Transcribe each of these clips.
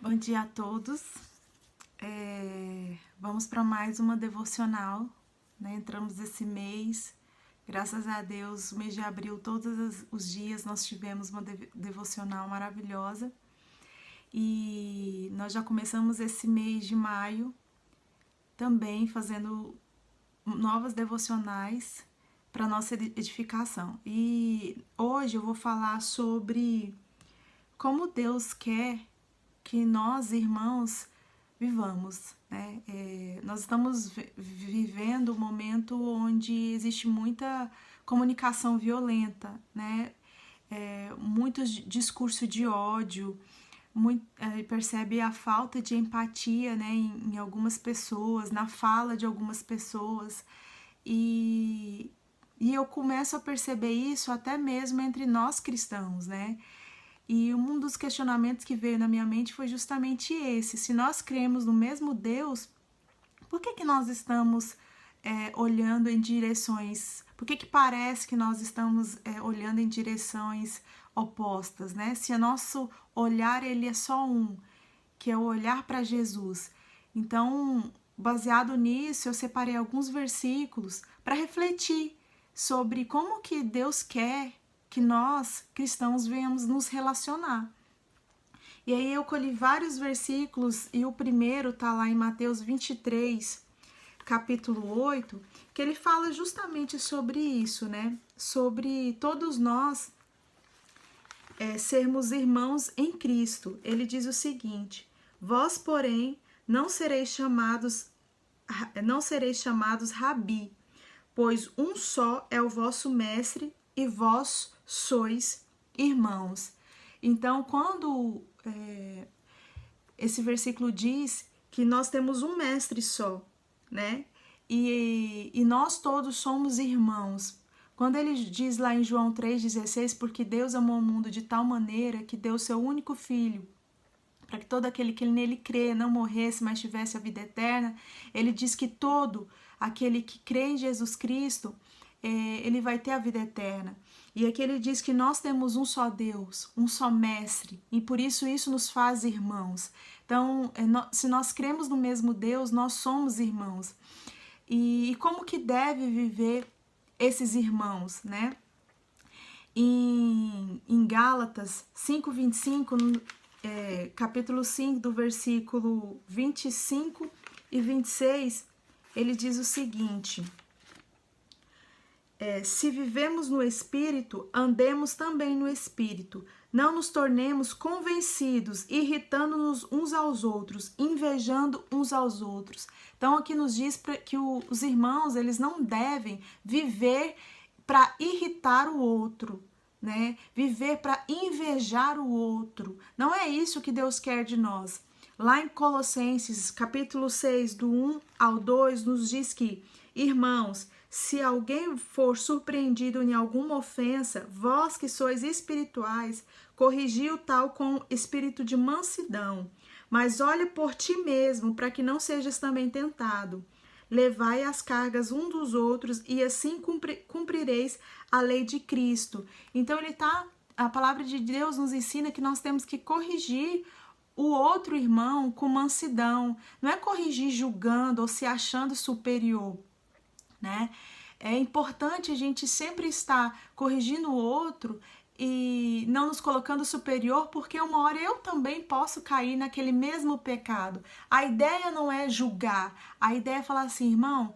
Bom dia a todos. Vamos para mais uma devocional, né? Entramos esse mês, graças a Deus, o mês de abril, todos os dias nós tivemos uma devocional maravilhosa. E nós já começamos esse mês de maio também fazendo novas devocionais para nossa edificação. E hoje eu vou falar sobre como Deus quer que nós, irmãos, vivamos, né? Nós estamos vivendo um momento onde existe muita comunicação violenta, né? Muito discurso de ódio, percebe a falta de empatia, né, em algumas pessoas, na fala de algumas pessoas, e eu começo a perceber isso até mesmo entre nós cristãos, né? E um dos questionamentos que veio na minha mente foi justamente esse: se nós cremos no mesmo Deus, por que nós estamos olhando em direções, por que parece que nós estamos olhando em direções opostas, né? Se o nosso olhar ele é só um, que é o olhar para Jesus. Então, baseado nisso, eu separei alguns versículos para refletir sobre como que Deus quer que nós, cristãos, venhamos nos relacionar. E aí eu colhi vários versículos, e o primeiro está lá em Mateus 23, capítulo 8, que ele fala justamente sobre isso, né? Sobre todos nós sermos irmãos em Cristo. Ele diz o seguinte: vós, porém, não sereis chamados rabi, pois um só é o vosso mestre e vós sois irmãos. Então, quando esse versículo diz que nós temos um mestre só, né? E nós todos somos irmãos. Quando ele diz lá em João 3,16, porque Deus amou o mundo de tal maneira que deu seu único filho, para que todo aquele que nele crê não morresse, mas tivesse a vida eterna, ele diz que todo aquele que crê em Jesus Cristo, ele vai ter a vida eterna. E aqui ele diz que nós temos um só Deus, um só mestre, e por isso nos faz irmãos. Então, se nós cremos no mesmo Deus, nós somos irmãos. E como que deve viver esses irmãos, né? Em Gálatas 5:25, capítulo 5, do versículo 25 e 26, ele diz o seguinte: se vivemos no Espírito, andemos também no Espírito. Não nos tornemos convencidos, irritando-nos uns aos outros, invejando uns aos outros. Então aqui nos diz que os irmãos, eles não devem viver para irritar o outro, né? Viver para invejar o outro. Não é isso que Deus quer de nós. Lá em Colossenses, capítulo 6, do 1 ao 2, nos diz que: irmãos, se alguém for surpreendido em alguma ofensa, vós que sois espirituais, corrigi o tal com espírito de mansidão. Mas olhe por ti mesmo, para que não sejas também tentado. Levai as cargas um dos outros, e assim cumprireis a lei de Cristo. Então a palavra de Deus nos ensina que nós temos que corrigir o outro irmão com mansidão. Não é corrigir julgando ou se achando superior, né? É importante a gente sempre estar corrigindo o outro e não nos colocando superior, porque uma hora eu também posso cair naquele mesmo pecado. A ideia não é julgar, a ideia é falar assim: irmão,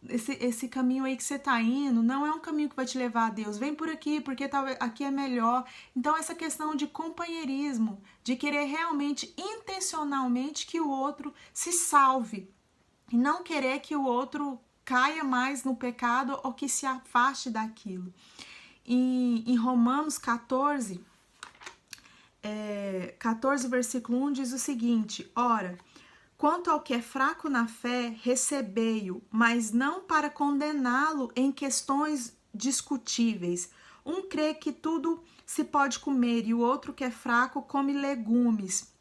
esse caminho aí que você tá indo não é um caminho que vai te levar a Deus, vem por aqui, porque aqui é melhor. Então essa questão de companheirismo, de querer realmente, intencionalmente, que o outro se salve, e não querer que o outro caia mais no pecado ou que se afaste daquilo. Em Romanos 14, 14, versículo 1, diz o seguinte: ora, quanto ao que é fraco na fé, recebei-o, mas não para condená-lo em questões discutíveis. Um crê que tudo se pode comer e o outro que é fraco come legumes.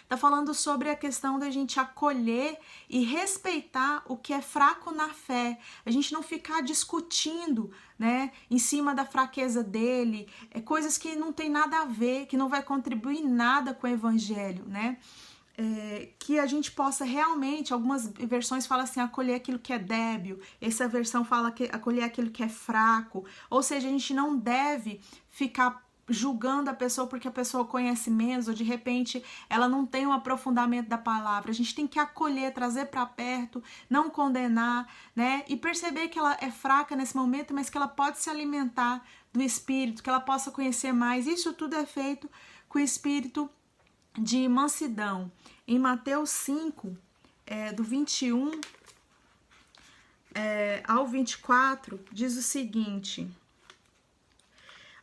Tá falando sobre a questão da gente acolher e respeitar o que é fraco na fé. A gente não ficar discutindo, né, em cima da fraqueza dele, coisas que não tem nada a ver, que não vai contribuir em nada com o evangelho, né? Que a gente possa realmente, algumas versões falam assim, acolher aquilo que é débil, essa versão fala que acolher aquilo que é fraco, ou seja, a gente não deve ficar julgando a pessoa porque a pessoa conhece menos, ou de repente ela não tem um aprofundamento da palavra. A gente tem que acolher, trazer para perto, não condenar, né? E perceber que ela é fraca nesse momento, mas que ela pode se alimentar do Espírito, que ela possa conhecer mais. Isso tudo é feito com o Espírito de mansidão. Em Mateus 5, do 21 ao 24, diz o seguinte: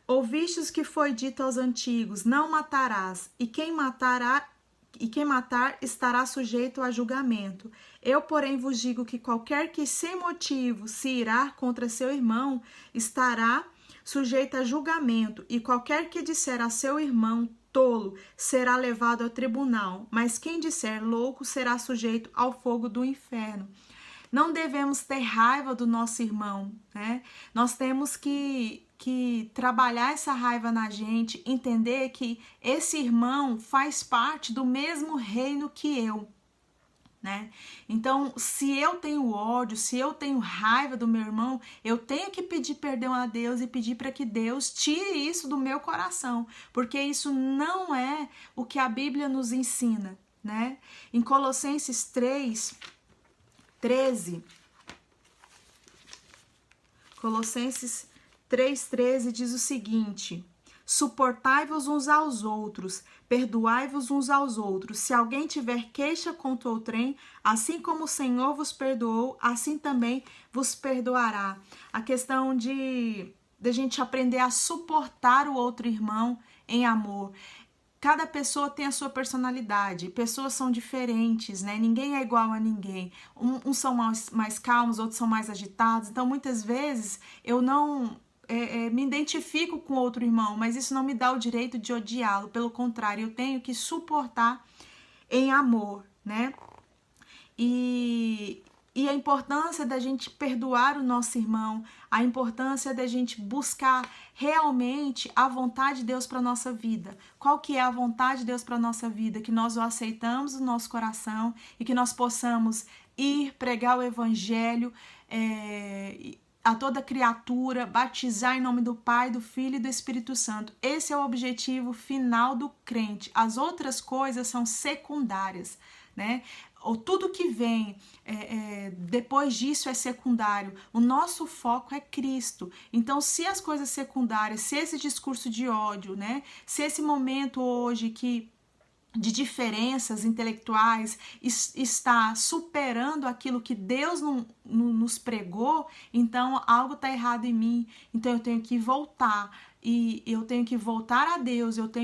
ouvistes que foi dito aos antigos, não matarás, e quem matar estará sujeito a julgamento. Eu, porém, vos digo que qualquer que sem motivo se irá contra seu irmão estará sujeito a julgamento, e qualquer que disser a seu irmão tolo será levado ao tribunal, mas quem disser louco será sujeito ao fogo do inferno. Não devemos ter raiva do nosso irmão, né? Nós temos que trabalhar essa raiva na gente, entender que esse irmão faz parte do mesmo reino que eu, né? Então, se eu tenho ódio, se eu tenho raiva do meu irmão, eu tenho que pedir perdão a Deus e pedir para que Deus tire isso do meu coração, porque isso não é o que a Bíblia nos ensina, né? Em Colossenses 3:13, Colossenses 3:13 diz o seguinte: suportai-vos uns aos outros, perdoai-vos uns aos outros. Se alguém tiver queixa contra outrem, assim como o Senhor vos perdoou, assim também vos perdoará. A questão de a gente aprender a suportar o outro irmão em amor. Cada pessoa tem a sua personalidade, pessoas são diferentes, né? Ninguém é igual a ninguém. Uns são mais calmos, outros são mais agitados. Então, muitas vezes, eu não me identifico com outro irmão, mas isso não me dá o direito de odiá-lo. Pelo contrário, eu tenho que suportar em amor, né? E a importância da gente perdoar o nosso irmão, a importância da gente buscar realmente a vontade de Deus para a nossa vida. Qual que é a vontade de Deus para a nossa vida? Que nós o aceitamos no nosso coração e que nós possamos ir pregar o evangelho a toda criatura, batizar em nome do Pai, do Filho e do Espírito Santo. Esse é o objetivo final do crente. As outras coisas são secundárias, né? Ou tudo que vem depois disso é secundário. O nosso foco é Cristo. Então, se as coisas secundárias, se esse discurso de ódio, né? Se esse momento hoje de diferenças intelectuais está superando aquilo que Deus nos pregou, então algo está errado em mim. Então eu tenho que voltar, e eu tenho que voltar a Deus, eu tenho